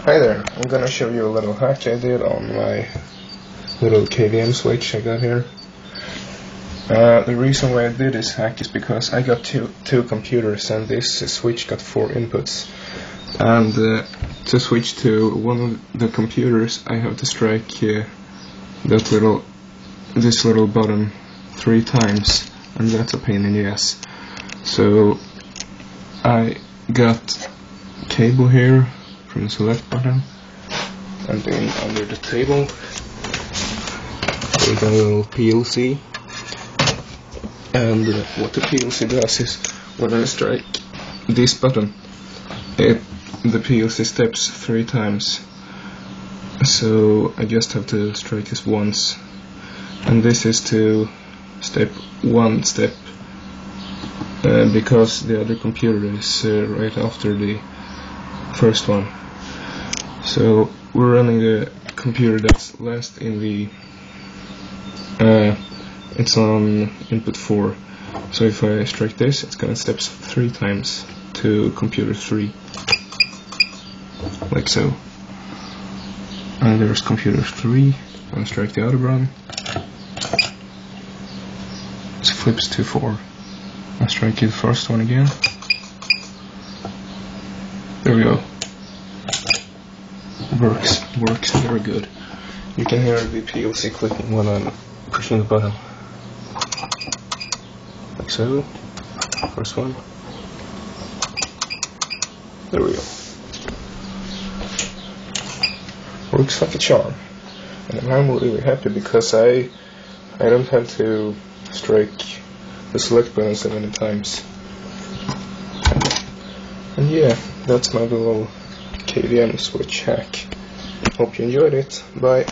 Hi there, I'm gonna show you a little hack I did on my little KVM switch I got here. The reason why I did this hack is because I got two computers and this switch got 4 inputs. And to switch to one of the computers I have to strike this little button 3 times, and that's a pain in the ass. So I got cable here from the select button, and then under the table we got a little PLC, and what the PLC does is when I strike this button, the PLC steps 3 times, so I just have to strike this once, and this is to step 1 step because the other computer is right after the first one. So we're running the computer that's last in the it's on input 4, so if I strike this, it's gonna step 3 times to computer 3, like so. And there's computer 3, and strike the other one, it flips to 4. I strike the first one again, there we go. Works very good. You can hear the PLC clicking when I'm pushing the button. Like so. First one. There we go. Works like a charm. And I'm really happy because I don't have to strike the select button so many times. And yeah, that's my little KVM switch hack. Hope you enjoyed it. Bye.